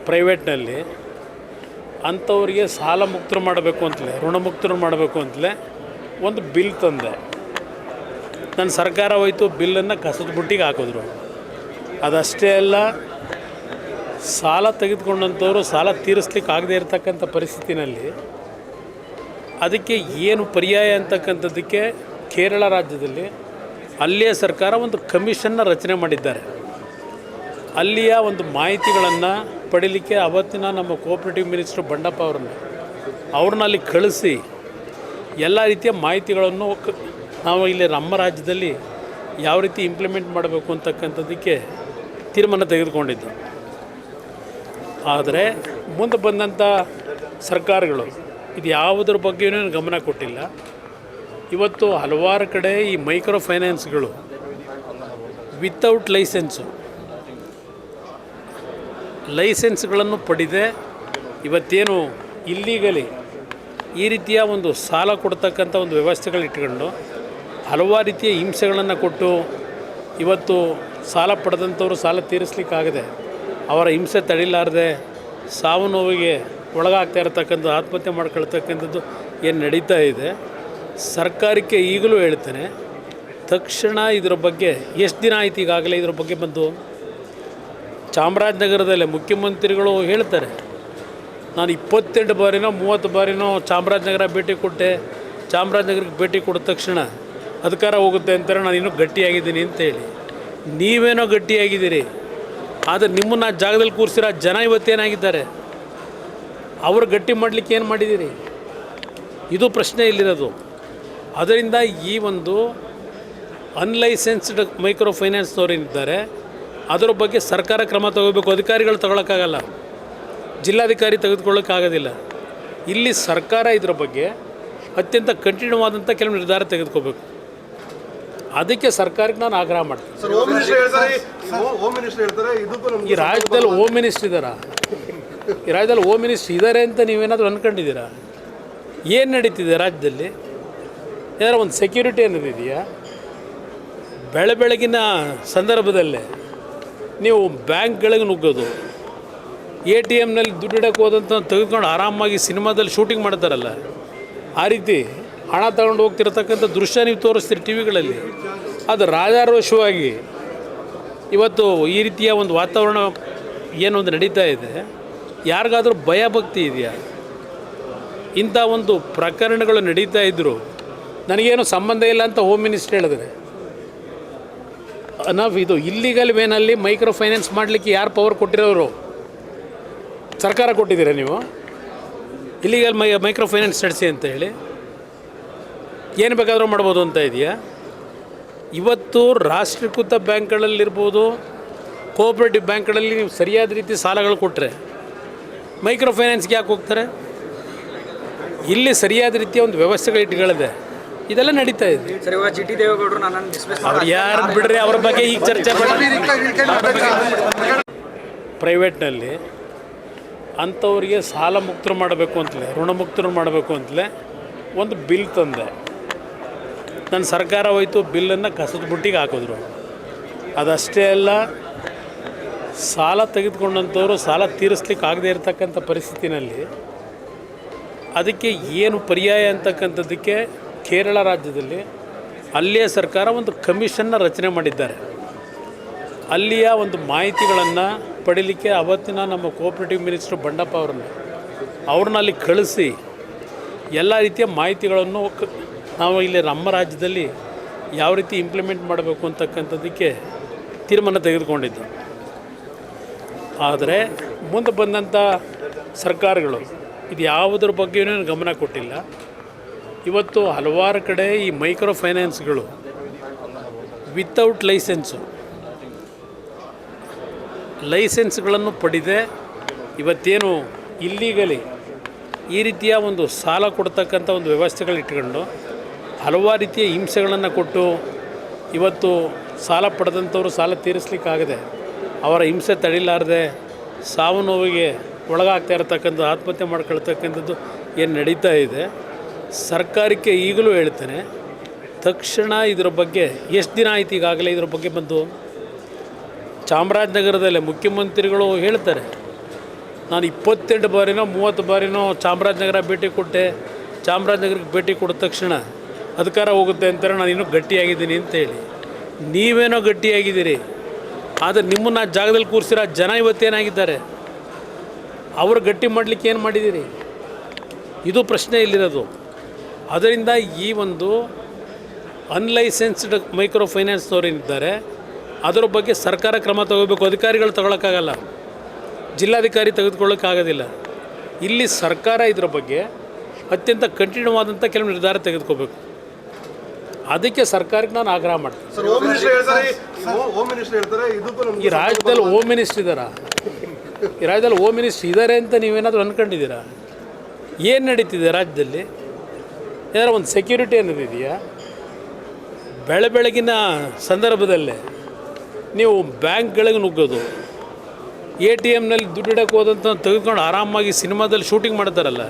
ಪ್ರೈವೇಟ್ನಲ್ಲಿ ಅಂಥವ್ರಿಗೆ ಸಾಲ ಮುಕ್ತರು ಮಾಡಬೇಕು ಅಂತಲೇ ಋಣಮುಕ್ತರು ಮಾಡಬೇಕು ಅಂತಲೇ ಒಂದು ಬಿಲ್ ತಂದೆ. ನನ್ನ ಸರ್ಕಾರ ಹೋಯ್ತು ಬಿಲ್ಲನ್ನು ಕಸದ ಬುಟ್ಟಿಗೆ ಹಾಕಿದ್ರು. ಅದಷ್ಟೇ ಅಲ್ಲ, ಸಾಲ ತೆಗೆದುಕೊಂಡಂಥವ್ರು ಸಾಲ ತೀರಿಸ್ಲಿಕ್ಕೆ ಆಗದೇ ಇರತಕ್ಕಂಥ ಪರಿಸ್ಥಿತಿನಲ್ಲಿ ಅದಕ್ಕೆ ಏನು ಪರ್ಯಾಯ ಅಂತಕ್ಕಂಥದ್ದಕ್ಕೆ ಕೇರಳ ರಾಜ್ಯದಲ್ಲಿ ಅಲ್ಲಿಯ ಸರ್ಕಾರ ಒಂದು ಕಮಿಷನ್ನ ರಚನೆ ಮಾಡಿದ್ದಾರೆ. ಅಲ್ಲಿಯ ಒಂದು ಮಾಹಿತಿಗಳನ್ನು ಪಡೀಲಿಕ್ಕೆ ಅವತ್ತಿನ ನಮ್ಮ ಕೋಆಪರೇಟಿವ್ ಮಿನಿಸ್ಟರ್ ಬಂಡಪ್ಪ ಅವ್ರನ್ನ ಅಲ್ಲಿ ಕಳಿಸಿ ಎಲ್ಲ ರೀತಿಯ ಮಾಹಿತಿಗಳನ್ನು ನಾವು ಇಲ್ಲಿ ನಮ್ಮ ರಾಜ್ಯದಲ್ಲಿ ಯಾವ ರೀತಿ ಇಂಪ್ಲಿಮೆಂಟ್ ಮಾಡಬೇಕು ಅಂತಕ್ಕಂಥದ್ದಕ್ಕೆ ತೀರ್ಮಾನ ತೆಗೆದುಕೊಂಡಿದ್ದು. ಆದರೆ ಮುಂದೆ ಬಂದಂಥ ಸರ್ಕಾರಗಳು ಇದು ಯಾವುದ್ರ ಬಗ್ಗೆಯೂ ಗಮನ ಕೊಟ್ಟಿಲ್ಲ. ಇವತ್ತು ಹಲವಾರು ಕಡೆ ಈ ಮೈಕ್ರೋ ಫೈನಾನ್ಸ್ಗಳು ವಿತೌಟ್ ಲೈಸೆನ್ಸ್ಗಳನ್ನು ಪಡೆದೇ ಇವತ್ತೇನು ಇಲ್ಲೀಗಲಿ ಈ ರೀತಿಯ ಒಂದು ಸಾಲ ಕೊಡ್ತಕ್ಕಂಥ ಒಂದು ವ್ಯವಸ್ಥೆಗಳು ಇಟ್ಕೊಂಡು ಹಲವಾರು ರೀತಿಯ ಹಿಂಸೆಗಳನ್ನು ಕೊಟ್ಟು ಇವತ್ತು ಸಾಲ ಪಡೆದಂಥವ್ರು ಸಾಲ ತೀರಿಸ್ಲಿಕ್ಕಾಗದೆ ಅವರ ಹಿಂಸೆ ತಡಿಲಾರದೆ ಸಾವು ನೋವಿಗೆ ಒಳಗಾಗ್ತಾ ಇರತಕ್ಕಂಥ ಆತ್ಮಹತ್ಯೆ ಮಾಡ್ಕೊಳ್ತಕ್ಕಂಥದ್ದು ಏನು ನಡೀತಾ ಇದೆ. ಸರ್ಕಾರಕ್ಕೆ ಈಗಲೂ ಹೇಳ್ತೇನೆ, ತಕ್ಷಣ ಇದರ ಬಗ್ಗೆ ಎಷ್ಟು ದಿನ ಆಯ್ತು ಈಗಾಗಲೇ ಇದರ ಬಗ್ಗೆ ಬಂದು ಚಾಮರಾಜನಗರದಲ್ಲೇ ಮುಖ್ಯಮಂತ್ರಿಗಳು ಹೇಳ್ತಾರೆ, ನಾನು 28 ಬಾರಿನೋ 30 ಬಾರಿನೋ ಚಾಮರಾಜನಗರ ಭೇಟಿ ಕೊಟ್ಟೆ, ಚಾಮರಾಜನಗರಕ್ಕೆ ಭೇಟಿ ಕೊಟ್ಟ ತಕ್ಷಣ ಅಧಿಕಾರ ಹೋಗುತ್ತೆ ಅಂತಾರೆ, ನಾನು ಇನ್ನೂ ಗಟ್ಟಿಯಾಗಿದ್ದೀನಿ ಅಂತೇಳಿ. ನೀವೇನೋ ಗಟ್ಟಿಯಾಗಿದ್ದೀರಿ, ಆದರೆ ನಿಮ್ಮನ್ನು ಆ ಜಾಗದಲ್ಲಿ ಕೂರಿಸಿರೋ ಜನ ಇವತ್ತೇನಾಗಿದ್ದಾರೆ, ಅವರು ಗಟ್ಟಿ ಮಾಡಲಿಕ್ಕೆ ಏನು ಮಾಡಿದ್ದೀರಿ? ಇದು ಪ್ರಶ್ನೆ ಇಲ್ಲಿರೋದು. ಅದರಿಂದ ಈ ಒಂದು ಅನ್ಲೈಸೆನ್ಸ್ಡ್ ಮೈಕ್ರೋ ಫೈನಾನ್ಸ್ನವ್ರು ಏನಿದ್ದಾರೆ ಅದರ ಬಗ್ಗೆ ಸರ್ಕಾರ ಕ್ರಮ ತಗೋಬೇಕು. ಅಧಿಕಾರಿಗಳು ತಗೊಳ್ಳೋಕ್ಕಾಗಲ್ಲ, ಜಿಲ್ಲಾಧಿಕಾರಿ ತೆಗೆದುಕೊಳ್ಳೋಕ್ಕಾಗೋದಿಲ್ಲ. ಇಲ್ಲಿ ಸರ್ಕಾರ ಇದರ ಬಗ್ಗೆ ಅತ್ಯಂತ ಕಠಿಣವಾದಂಥ ಕೆಲವು ನಿರ್ಧಾರ ತೆಗೆದುಕೋಬೇಕು. ಅದಕ್ಕೆ ಸರ್ಕಾರಕ್ಕೆ ನಾನು ಆಗ್ರಹ ಮಾಡ್ತೀನಿ. ಈ ರಾಜ್ಯದಲ್ಲಿ ಹೋಮ್ ಮಿನಿಸ್ಟರ್ ಇದ್ದಾರಾ? ಈ ರಾಜ್ಯದಲ್ಲಿ ಹೋಮ್ ಮಿನಿಸ್ಟರ್ ಇದ್ದಾರೆ ಅಂತ ನೀವೇನಾದರೂ ಅಂದ್ಕೊಂಡಿದ್ದೀರಾ? ಏನು ನಡೀತಿದೆ ರಾಜ್ಯದಲ್ಲಿ? ಏನಾದ್ರು ಒಂದು ಸೆಕ್ಯೂರಿಟಿ ಅನ್ನೋದಿದೆಯಾ? ಬೆಳಗಿನ ಸಂದರ್ಭದಲ್ಲೇ ನೀವು ಬ್ಯಾಂಕ್ಗಳಿಗೆ ನುಗ್ಗೋದು, ATMನಲ್ಲಿ ದುಡ್ಡು ಇಡಕ್ಕೆ ಹೋದಂಥ ತೆಗೆದುಕೊಂಡು ಆರಾಮಾಗಿ ಸಿನಿಮಾದಲ್ಲಿ ಶೂಟಿಂಗ್ ಮಾಡ್ತಾರಲ್ಲ, ಆ ರೀತಿ ಹಣ ತಗೊಂಡು ಹೋಗ್ತಿರತಕ್ಕಂಥ ದೃಶ್ಯ ನೀವು ತೋರಿಸ್ತೀರಿ ಟಿ ವಿಗಳಲ್ಲಿ. ಅದು ರಾಜಾರೋಷವಾಗಿ ಇವತ್ತು ಈ ರೀತಿಯ ಒಂದು ವಾತಾವರಣ ಏನೊಂದು ನಡೀತಾ ಇದೆ. ಯಾರಿಗಾದರೂ ಭಯಭಕ್ತಿ ಇದೆಯಾ? ಇಂಥ ಒಂದು ಪ್ರಕರಣಗಳು ನಡೀತಾ ಇದ್ದರು ನನಗೇನು ಸಂಬಂಧ ಇಲ್ಲ ಅಂತ ಹೋಮ್ ಮಿನಿಸ್ಟರ್ ಹೇಳಿದ್ರೆ, ನಾವು ಇದು ಇಲ್ಲಿಗಲ್ ವೇನಲ್ಲಿ ಮೈಕ್ರೋ ಫೈನಾನ್ಸ್ ಮಾಡಲಿಕ್ಕೆ ಯಾರು ಪವರ್ ಕೊಟ್ಟಿರೋರು? ಸರ್ಕಾರ ಕೊಟ್ಟಿದ್ದೀರಾ ನೀವು? ಇಲ್ಲಿಗಲ್ ಮೈಕ್ರೋ ಫೈನಾನ್ಸ್ ನಡೆಸಿ ಅಂತ ಹೇಳಿ ಏನು ಬೇಕಾದರೂ ಮಾಡ್ಬೋದು ಅಂತ ಇದೆಯಾ? ಇವತ್ತು ರಾಷ್ಟ್ರೀಕೃತ ಬ್ಯಾಂಕ್ಗಳಲ್ಲಿರ್ಬೋದು, ಕೋಆಪರೇಟಿವ್ ಬ್ಯಾಂಕ್ಗಳಲ್ಲಿ ನೀವು ಸರಿಯಾದ ರೀತಿ ಸಾಲಗಳು ಕೊಟ್ಟರೆ ಮೈಕ್ರೋ ಫೈನಾನ್ಸ್ಗೆ ಯಾಕೆ ಹೋಗ್ತಾರೆ? ಇಲ್ಲಿ ಸರಿಯಾದ ರೀತಿಯ ಒಂದು ವ್ಯವಸ್ಥೆಗಳು ಇಟ್ಕೊಳ್ಳದೆ ಇದೆಲ್ಲ ನಡೀತಾ ಇದೆ. ಅವ್ರು ಯಾರು ಬಿಡ್ರಿ, ಅವ್ರ ಬಗ್ಗೆ ಈಗ ಚರ್ಚೆ ಪ್ರೈವೇಟ್ನಲ್ಲಿ ಅಂಥವ್ರಿಗೆ ಸಾಲ ಮುಕ್ತರು ಮಾಡಬೇಕು ಅಂತಲೇ ಋಣಮುಕ್ತರು ಮಾಡಬೇಕು ಅಂತಲೇ ಒಂದು ಬಿಲ್ ತಂದೆ. ನನ್ನ ಸರ್ಕಾರ ಹೋಯ್ತು ಬಿಲ್ಲನ್ನು ಕಸದ ಬುಟ್ಟಿಗೆ ಹಾಕಿದ್ರು. ಅದಷ್ಟೇ ಅಲ್ಲ, ಸಾಲ ತೆಗೆದುಕೊಂಡಂಥವ್ರು ಸಾಲ ತೀರಿಸ್ಲಿಕ್ಕೆ ಆಗದೇ ಇರತಕ್ಕಂಥ ಪರಿಸ್ಥಿತಿನಲ್ಲಿ ಅದಕ್ಕೆ ಏನು ಪರ್ಯಾಯ ಅಂತಕ್ಕಂಥದ್ದಕ್ಕೆ ಕೇರಳ ರಾಜ್ಯದಲ್ಲಿ ಅಲ್ಲಿಯ ಸರ್ಕಾರ ಒಂದು ಕಮಿಷನ್ನ ರಚನೆ ಮಾಡಿದ್ದಾರೆ. ಅಲ್ಲಿಯ ಒಂದು ಮಾಹಿತಿಗಳನ್ನು ಪಡೀಲಿಕ್ಕೆ ಅವತ್ತಿನ ನಮ್ಮ ಕೋಆಪರೇಟಿವ್ ಮಿನಿಸ್ಟರ್ ಬಂಡಪ್ಪ ಅವ್ರನ್ನ ಅಲ್ಲಿ ಕಳಿಸಿ ಎಲ್ಲ ರೀತಿಯ ಮಾಹಿತಿಗಳನ್ನು ನಾವು ಇಲ್ಲಿ ನಮ್ಮ ರಾಜ್ಯದಲ್ಲಿ ಯಾವ ರೀತಿ ಇಂಪ್ಲಿಮೆಂಟ್ ಮಾಡಬೇಕು ಅಂತಕ್ಕಂಥದ್ದಕ್ಕೆ ತೀರ್ಮಾನ ತೆಗೆದುಕೊಂಡಿದ್ದು. ಆದರೆ ಮುಂದೆ ಬಂದಂಥ ಸರ್ಕಾರಗಳು ಇದು ಯಾವುದ್ರ ಬಗ್ಗೆಯೂ ಗಮನ ಕೊಟ್ಟಿಲ್ಲ. ಇವತ್ತು ಹಲವಾರು ಕಡೆ ಈ ಮೈಕ್ರೋ ಫೈನಾನ್ಸ್ಗಳು ವಿತೌಟ್ ಲೈಸೆನ್ಸ್ಗಳನ್ನು ಪಡೆದೇ ಇವತ್ತೇನು ಇಲ್ಲೀಗಲಿ ಈ ರೀತಿಯ ಒಂದು ಸಾಲ ಕೊಡ್ತಕ್ಕಂಥ ಒಂದು ವ್ಯವಸ್ಥೆಗಳು ಇಟ್ಕೊಂಡು ಹಲವಾರು ರೀತಿಯ ಹಿಂಸೆಗಳನ್ನು ಕೊಟ್ಟು ಇವತ್ತು ಸಾಲ ಪಡೆದಂಥವ್ರು ಸಾಲ ತೀರಿಸ್ಲಿಕ್ಕಾಗದೆ ಅವರ ಹಿಂಸೆ ತಡಿಲಾರದೆ ಸಾವು ನೋವಿಗೆ ಒಳಗಾಗ್ತಾ ಇರತಕ್ಕಂಥ ಆತ್ಮಹತ್ಯೆ ಮಾಡ್ಕೊಳ್ತಕ್ಕಂಥದ್ದು ಏನು ನಡೀತಾ ಇದೆ. ಸರ್ಕಾರಕ್ಕೆ ಈಗಲೂ ಹೇಳ್ತೇನೆ, ತಕ್ಷಣ ಇದರ ಬಗ್ಗೆ ಎಷ್ಟು ದಿನ ಆಯ್ತು ಈಗಾಗಲೇ ಇದರ ಬಗ್ಗೆ ಬಂದು ಚಾಮರಾಜನಗರದಲ್ಲೇ ಮುಖ್ಯಮಂತ್ರಿಗಳು ಹೇಳ್ತಾರೆ, ನಾನು 28 ಬಾರಿನೋ 30 ಬಾರಿನೋ ಚಾಮರಾಜನಗರ ಭೇಟಿ ಕೊಟ್ಟೆ. ಚಾಮರಾಜನಗರಕ್ಕೆ ಭೇಟಿ ಕೊಟ್ಟ ತಕ್ಷಣ ಅಧಿಕಾರ ಹೋಗುತ್ತೆ ಅಂತಾರೆ ನಾನು ಇನ್ನೂ ಗಟ್ಟಿಯಾಗಿದ್ದೀನಿ ಅಂತೇಳಿ. ನೀವೇನೋ ಗಟ್ಟಿಯಾಗಿದ್ದೀರಿ, ಆದರೆ ನಿಮ್ಮನ್ನು ಆ ಜಾಗದಲ್ಲಿ ಕೂರಿಸಿರೋ ಜನ ಇವತ್ತೇನಾಗಿದ್ದಾರೆ, ಅವರು ಗಟ್ಟಿ ಮಾಡಲಿಕ್ಕೆ ಏನು ಮಾಡಿದ್ದೀರಿ? ಇದು ಪ್ರಶ್ನೆ ಇಲ್ಲಿರೋದು. ಅದರಿಂದ ಈ ಒಂದು ಅನ್ಲೈಸೆನ್ಸ್ಡ್ ಮೈಕ್ರೋ ಫೈನಾನ್ಸ್ನವ್ರು ಏನಿದ್ದಾರೆ ಅದರ ಬಗ್ಗೆ ಸರ್ಕಾರ ಕ್ರಮ ತಗೋಬೇಕು. ಅಧಿಕಾರಿಗಳು ತಗೊಳ್ಳೋಕ್ಕಾಗಲ್ಲ, ಜಿಲ್ಲಾಧಿಕಾರಿ ತೆಗೆದುಕೊಳ್ಳೋಕ್ಕಾಗೋದಿಲ್ಲ. ಇಲ್ಲಿ ಸರ್ಕಾರ ಇದರ ಬಗ್ಗೆ ಅತ್ಯಂತ ಕಠಿಣವಾದಂಥ ಕೆಲವು ನಿರ್ಧಾರ ತೆಗೆದುಕೋಬೇಕು. ಅದಕ್ಕೆ ಸರ್ಕಾರಕ್ಕೆ ನಾನು ಆಗ್ರಹ ಮಾಡ್ತೀನಿ. ಈ ರಾಜ್ಯದಲ್ಲಿ ಹೋಮ್ ಮಿನಿಸ್ಟರ್ ಇದ್ದಾರಾ? ಈ ರಾಜ್ಯದಲ್ಲಿ ಹೋಮ್ ಮಿನಿಸ್ಟರ್ ಇದ್ದಾರೆ ಅಂತ ನೀವೇನಾದರೂ ಅಂದ್ಕೊಂಡಿದ್ದೀರಾ? ಏನು ನಡೀತಿದೆ ರಾಜ್ಯದಲ್ಲಿ? ಏನಾದ್ರು ಒಂದು ಸೆಕ್ಯೂರಿಟಿ ಅನ್ನೋದಿದೆಯಾ? ಬೆಳಗಿನ ಸಂದರ್ಭದಲ್ಲೇ ನೀವು ಬ್ಯಾಂಕ್ಗಳಿಗೆ ನುಗ್ಗೋದು, ATMನಲ್ಲಿ ದುಡ್ಡು ಇಡೋಕ್ಕೆ ಹೋದಂಥ ತೆಗೆದುಕೊಂಡು ಆರಾಮಾಗಿ ಸಿನಿಮಾದಲ್ಲಿ ಶೂಟಿಂಗ್ ಮಾಡ್ತಾರಲ್ಲ,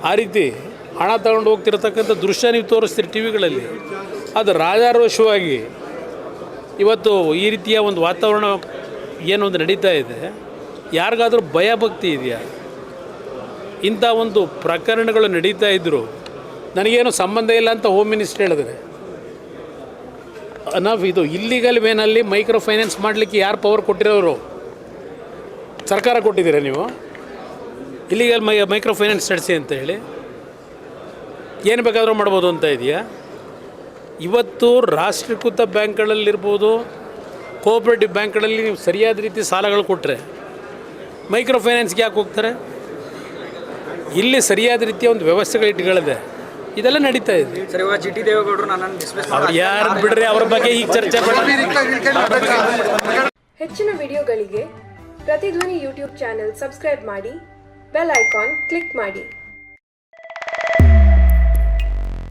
ಆ ರೀತಿ ಹಣ ತಗೊಂಡು ಹೋಗ್ತಿರತಕ್ಕಂಥ ದೃಶ್ಯ ನೀವು ತೋರಿಸ್ತೀರಿ ಟಿ ವಿಗಳಲ್ಲಿ. ಅದು ರಾಜಾರೋಷವಾಗಿ ಇವತ್ತು ಈ ರೀತಿಯ ಒಂದು ವಾತಾವರಣ ಏನೊಂದು ನಡೀತಾ ಇದೆ. ಯಾರಿಗಾದರೂ ಭಯಭಕ್ತಿ ಇದೆಯಾ? ಇಂಥ ಒಂದು ಪ್ರಕರಣಗಳು ನಡೀತಾ ಇದ್ದರು ನನಗೇನು ಸಂಬಂಧ ಇಲ್ಲ ಅಂತ ಹೋಮ್ ಮಿನಿಸ್ಟರ್ ಹೇಳಿದ್ರೆ ನಾವು ಇದು ಇಲ್ಲಿಗಲ್ ವೇನಲ್ಲಿ ಮೈಕ್ರೋ ಫೈನಾನ್ಸ್ ಮಾಡಲಿಕ್ಕೆ ಯಾರು ಪವರ್ ಕೊಟ್ಟಿರೋರು? ಸರ್ಕಾರ ಕೊಟ್ಟಿದ್ದೀರಾ ನೀವು? ಇಲ್ಲಿಗಲ್ ಮೈಕ್ರೋ ಫೈನಾನ್ಸ್ ನಡೆಸಿ ಅಂತ ಹೇಳಿ ಏನು ಬೇಕಾದರೂ ಮಾಡ್ಬೋದು ಅಂತ ಇದೆಯಾ? ಇವತ್ತು ರಾಷ್ಟ್ರೀಕೃತ ಬ್ಯಾಂಕ್ಗಳಲ್ಲಿರ್ಬೋದು, ಕೋಆಪ್ರೇಟಿವ್ ಬ್ಯಾಂಕ್ಗಳಲ್ಲಿ ನೀವು ಸರಿಯಾದ ರೀತಿ ಸಾಲಗಳು ಕೊಟ್ಟರೆ ಮೈಕ್ರೋ ಫೈನಾನ್ಸ್ಗೆ ಯಾಕೆ ಹೋಗ್ತಾರೆ? ಇಲ್ಲಿ ಸರಿಯಾದ ರೀತಿಯ ಒಂದು ವ್ಯವಸ್ಥೆಗಳು ಇಟ್ಗಳಿದೆ, ಇದೆಲ್ಲ ನಡೀತಾ ಇದೆ. ಅವ್ರು ಯಾರು ಬಿಡ್ರಿ, ಅವ್ರ ಬಗ್ಗೆ ಈಗ ಚರ್ಚೆ ಮಾಡಿ. ಹೆಚ್ಚಿನ ವಿಡಿಯೋಗಳಿಗೆ ಪ್ರತಿಧ್ವನಿ ಯೂಟ್ಯೂಬ್ ಚಾನೆಲ್ ಸಬ್ಸ್ಕ್ರೈಬ್ ಮಾಡಿ, ಬೆಲ್ ಐಕಾನ್ ಕ್ಲಿಕ್ ಮಾಡಿ.